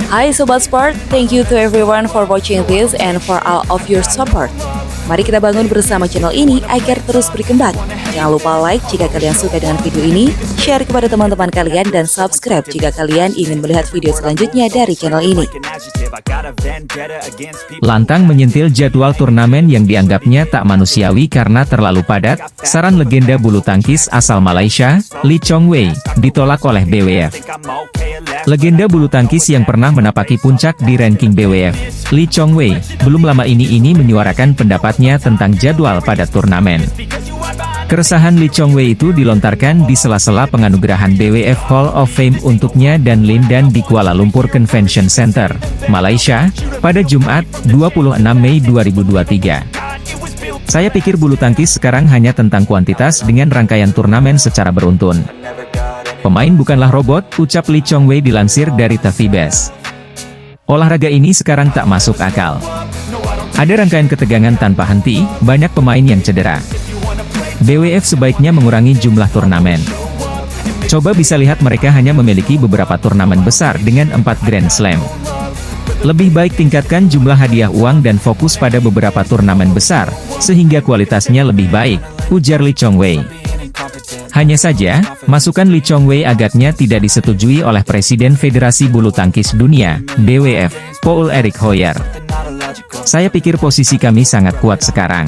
Hai Sobat Sport, thank you to everyone for watching this and for all of your support. Mari kita bangun bersama channel ini agar terus berkembang. Jangan lupa like jika kalian suka dengan video ini, share kepada teman-teman kalian, dan subscribe jika kalian ingin melihat video selanjutnya dari channel ini. Lantang menyentil jadwal turnamen yang dianggapnya tak manusiawi karena terlalu padat, saran legenda bulu tangkis asal Malaysia, Lee Chong Wei, ditolak oleh BWF. Legenda bulu tangkis yang pernah menapaki puncak di ranking BWF, Lee Chong Wei, belum lama ini menyuarakan pendapatnya tentang jadwal pada turnamen. Keresahan Lee Chong Wei itu dilontarkan di sela-sela penganugerahan BWF Hall of Fame untuknya dan Lin Dan di Kuala Lumpur Convention Center, Malaysia, pada Jumat, 26 Mei 2023. Saya pikir bulu tangkis sekarang hanya tentang kuantitas dengan rangkaian turnamen secara beruntun. Pemain bukanlah robot, ucap Lee Chong Wei dilansir dari TVBS. Olahraga ini sekarang tak masuk akal. Ada rangkaian ketegangan tanpa henti, banyak pemain yang cedera. BWF sebaiknya mengurangi jumlah turnamen. Coba bisa lihat mereka hanya memiliki beberapa turnamen besar dengan 4 Grand Slam. Lebih baik tingkatkan jumlah hadiah uang dan fokus pada beberapa turnamen besar, sehingga kualitasnya lebih baik, ujar Lee Chong Wei. Hanya saja, masukan Lee Chong Wei agaknya tidak disetujui oleh Presiden Federasi Bulu Tangkis Dunia, BWF, Paul-Eric Hoyer. Saya pikir posisi kami sangat kuat sekarang.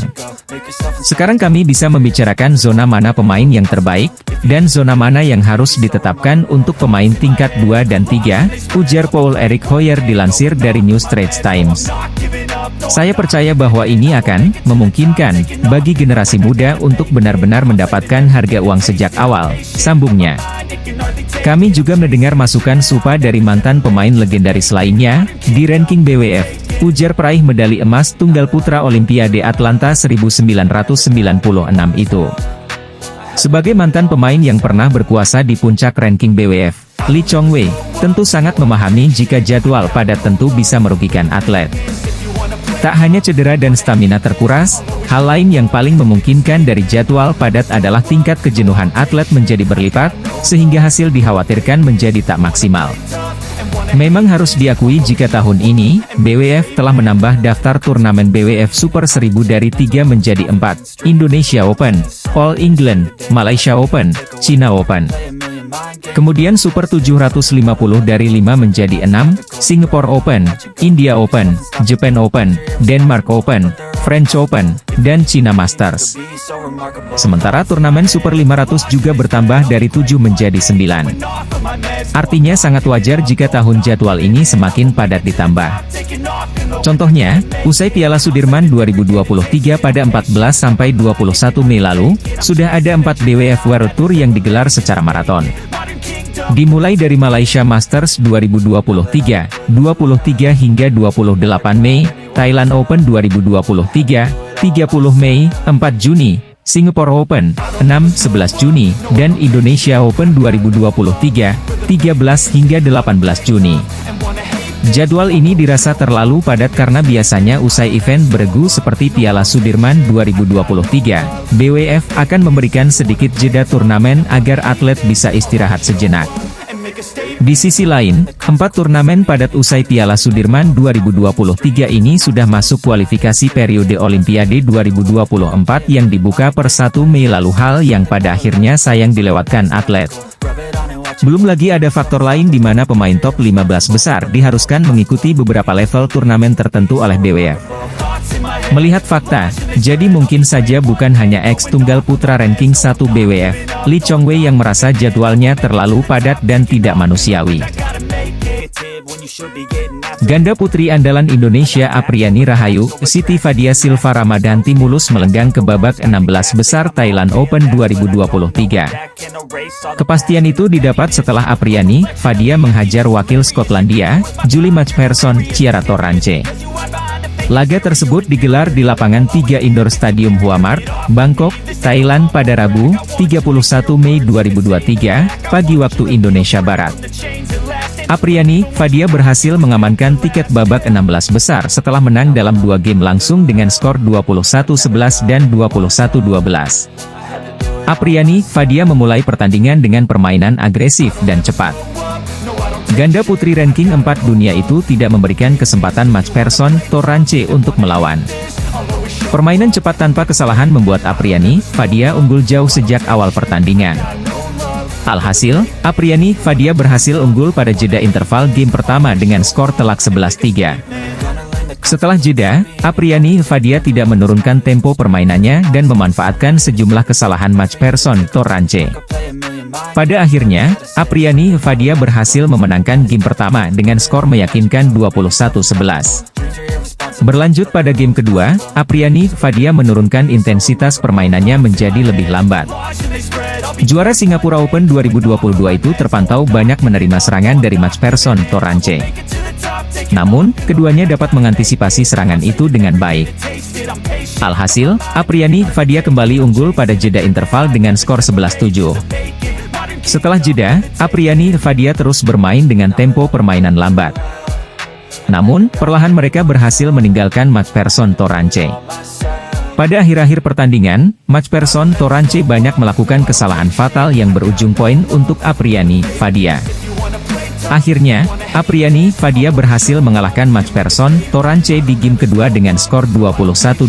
Sekarang kami bisa membicarakan zona mana pemain yang terbaik, dan zona mana yang harus ditetapkan untuk pemain tingkat 2 dan 3, ujar Paul-Eric Hoyer dilansir dari New Straits Times. Saya percaya bahwa ini akan memungkinkan bagi generasi muda untuk benar-benar mendapatkan harga uang sejak awal, sambungnya. Kami juga mendengar masukan serupa dari mantan pemain legendaris lainnya di ranking BWF, ujar peraih medali emas tunggal putra Olimpiade Atlanta 1996 itu. Sebagai mantan pemain yang pernah berkuasa di puncak ranking BWF, Lee Chong Wei tentu sangat memahami jika jadwal padat tentu bisa merugikan atlet. Tak hanya cedera dan stamina terkuras, hal lain yang paling memungkinkan dari jadwal padat adalah tingkat kejenuhan atlet menjadi berlipat, sehingga hasil dikhawatirkan menjadi tak maksimal. Memang harus diakui jika tahun ini, BWF telah menambah daftar turnamen BWF Super 1000 dari 3 menjadi 4, Indonesia Open, All England, Malaysia Open, China Open. Kemudian Super 750 dari 5 menjadi 6, Singapore Open, India Open, Japan Open, Denmark Open, French Open, dan China Masters. Sementara turnamen Super 500 juga bertambah dari 7 menjadi 9. Artinya sangat wajar jika tahun jadwal ini semakin padat ditambah. Contohnya, usai Piala Sudirman 2023 pada 14–21 Mei lalu, sudah ada 4 BWF World Tour yang digelar secara maraton. Dimulai dari Malaysia Masters 2023, 23 hingga 28 Mei, Thailand Open 2023, 30 Mei, 4 Juni, Singapore Open, 6–11 Juni, dan Indonesia Open 2023, 13 hingga 18 Juni. Jadwal ini dirasa terlalu padat karena biasanya usai event beregu seperti Piala Sudirman 2023, BWF akan memberikan sedikit jeda turnamen agar atlet bisa istirahat sejenak. Di sisi lain, 4 turnamen padat usai Piala Sudirman 2023 ini sudah masuk kualifikasi periode Olimpiade 2024 yang dibuka per 1 Mei lalu, hal yang pada akhirnya sayang dilewatkan atlet. Belum lagi ada faktor lain di mana pemain top 15 besar diharuskan mengikuti beberapa level turnamen tertentu oleh BWF. Melihat fakta, jadi mungkin saja bukan hanya ex tunggal putra ranking 1 BWF, Lee Chong Wei yang merasa jadwalnya terlalu padat dan tidak manusiawi. Ganda putri andalan Indonesia Apriani Rahayu, Siti Fadia Silva Ramadanti mulus melenggang ke babak 16 besar Thailand Open 2023. Kepastian itu didapat setelah Apriani Fadia menghajar wakil Skotlandia, Julie McPherson, Chiara Torrance. Laga tersebut digelar di lapangan 3 Indoor Stadium Hua Mart, Bangkok, Thailand pada Rabu, 31 Mei 2023, pagi waktu Indonesia Barat. Apriani Fadia berhasil mengamankan tiket babak 16 besar setelah menang dalam 2 game langsung dengan skor 21-11 dan 21-12. Apriani Fadia memulai pertandingan dengan permainan agresif dan cepat. Ganda putri ranking 4 dunia itu tidak memberikan kesempatan match person Torrance untuk melawan. Permainan cepat tanpa kesalahan membuat Apriani Fadia unggul jauh sejak awal pertandingan. Alhasil, Apriani Fadia berhasil unggul pada jeda interval game pertama dengan skor telak 11-3. Setelah jeda, Apriani Fadia tidak menurunkan tempo permainannya dan memanfaatkan sejumlah kesalahan match person Torrance. Pada akhirnya, Apriani Fadia berhasil memenangkan game pertama dengan skor meyakinkan 21-11. Berlanjut pada game kedua, Apriani Fadia menurunkan intensitas permainannya menjadi lebih lambat. Juara Singapura Open 2022 itu terpantau banyak menerima serangan dari match person Torrance. Namun, keduanya dapat mengantisipasi serangan itu dengan baik. Alhasil, Apriani Fadia kembali unggul pada jeda interval dengan skor 11-7. Setelah jeda, Apriani Fadia terus bermain dengan tempo permainan lambat. Namun, perlahan mereka berhasil meninggalkan match person Torrance. Pada akhir-akhir pertandingan, match person Torrance banyak melakukan kesalahan fatal yang berujung poin untuk Apriani Fadia. Akhirnya, Apriani Fadia berhasil mengalahkan match person Torrance di game kedua dengan skor 21-12.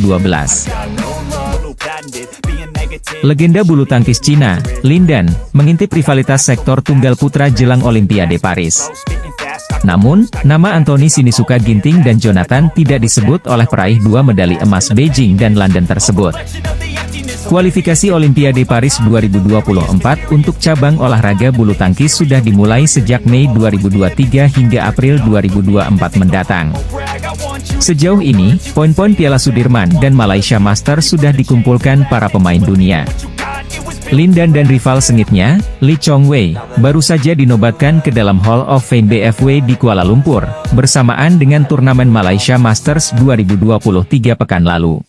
Legenda bulu tangkis Cina, Lin Dan, mengintip rivalitas sektor tunggal putra jelang Olimpiade Paris. Namun, nama Anthony Sinisuka Ginting dan Jonathan tidak disebut oleh peraih 2 medali emas Beijing dan London tersebut. Kualifikasi Olimpiade Paris 2024 untuk cabang olahraga bulu tangkis sudah dimulai sejak Mei 2023 hingga April 2024 mendatang. Sejauh ini, poin-poin Piala Sudirman dan Malaysia Masters sudah dikumpulkan para pemain dunia. Lin Dan dan rival sengitnya, Lee Chong Wei, baru saja dinobatkan ke dalam Hall of Fame BFW di Kuala Lumpur, bersamaan dengan turnamen Malaysia Masters 2023 pekan lalu.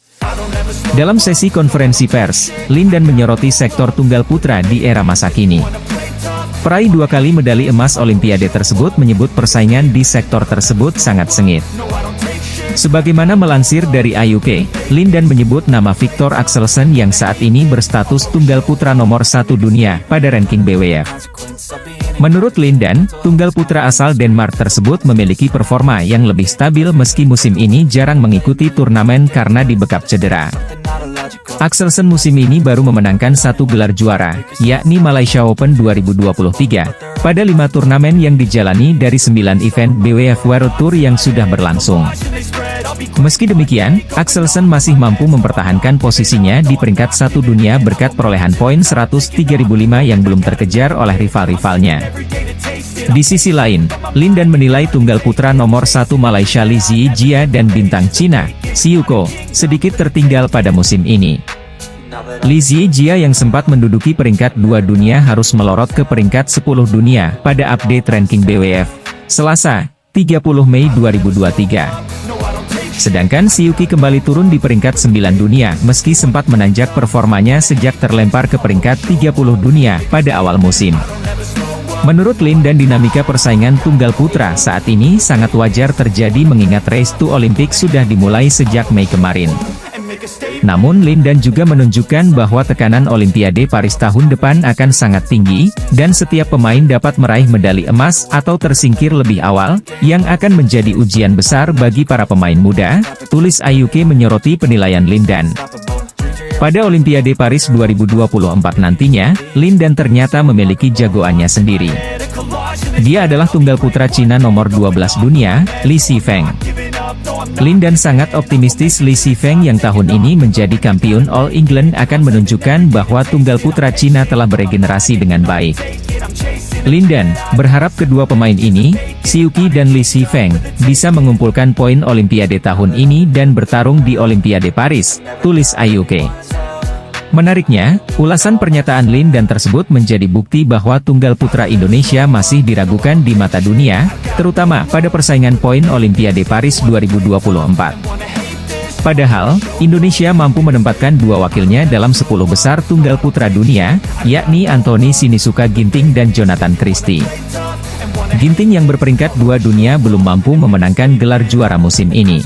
Dalam sesi konferensi pers, Lin Dan menyoroti sektor tunggal putra di era masa kini. Peraih 2 kali medali emas Olimpiade tersebut menyebut persaingan di sektor tersebut sangat sengit. Sebagaimana melansir dari IUK, Lin Dan menyebut nama Victor Axelsen yang saat ini berstatus tunggal putra nomor 1 dunia pada ranking BWF. Menurut Lin Dan, tunggal putra asal Denmark tersebut memiliki performa yang lebih stabil meski musim ini jarang mengikuti turnamen karena dibekap cedera. Axelsen musim ini baru memenangkan 1 gelar juara, yakni Malaysia Open 2023, pada 5 turnamen yang dijalani dari 9 event BWF World Tour yang sudah berlangsung. Meski demikian, Axelsen masih mampu mempertahankan posisinya di peringkat 1 dunia berkat perolehan poin 103.005 yang belum terkejar oleh rival-rivalnya. Di sisi lain, Lin Dan menilai tunggal putra nomor 1 Malaysia Li Zijia dan bintang Cina, Xu Ko, sedikit tertinggal pada musim ini. Li Zijia yang sempat menduduki peringkat 2 dunia harus melorot ke peringkat 10 dunia pada update ranking BWF, Selasa, 30 Mei 2023. Sedangkan Siuki kembali turun di peringkat 9 dunia meski sempat menanjak performanya sejak terlempar ke peringkat 30 dunia pada awal musim. Menurut Lin Dan, dinamika persaingan tunggal putra saat ini sangat wajar terjadi mengingat Race to Olympics sudah dimulai sejak Mei kemarin. Namun Lin Dan juga menunjukkan bahwa tekanan Olimpiade Paris tahun depan akan sangat tinggi, dan setiap pemain dapat meraih medali emas atau tersingkir lebih awal, yang akan menjadi ujian besar bagi para pemain muda, tulis IUK menyoroti penilaian Lin Dan. Pada Olimpiade Paris 2024 nantinya, Lin Dan ternyata memiliki jagoannya sendiri. Dia adalah tunggal putra Cina nomor 12 dunia, Li Shifeng. Lin Dan sangat optimistis Li Shifeng yang tahun ini menjadi kampiun All England akan menunjukkan bahwa tunggal putra Cina telah beregenerasi dengan baik. Lin Dan berharap kedua pemain ini, Siuki dan Li Shifeng, bisa mengumpulkan poin Olimpiade tahun ini dan bertarung di Olimpiade Paris, tulis IUK. Menariknya, ulasan pernyataan Lin Dan tersebut menjadi bukti bahwa tunggal putra Indonesia masih diragukan di mata dunia, terutama pada persaingan poin Olimpiade Paris 2024. Padahal, Indonesia mampu menempatkan 2 wakilnya dalam 10 besar tunggal putra dunia, yakni Anthony Sinisuka Ginting dan Jonathan Christie. Ginting yang berperingkat 2 dunia belum mampu memenangkan gelar juara musim ini.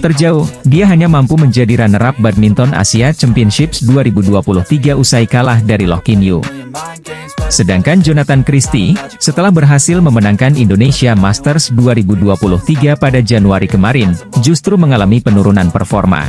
terjauh, dia hanya mampu menjadi runner-up Badminton Asia Championships 2023 usai kalah dari Loh Kin Yu. Sedangkan Jonathan Christie, setelah berhasil memenangkan Indonesia Masters 2023 pada Januari kemarin, justru mengalami penurunan performa.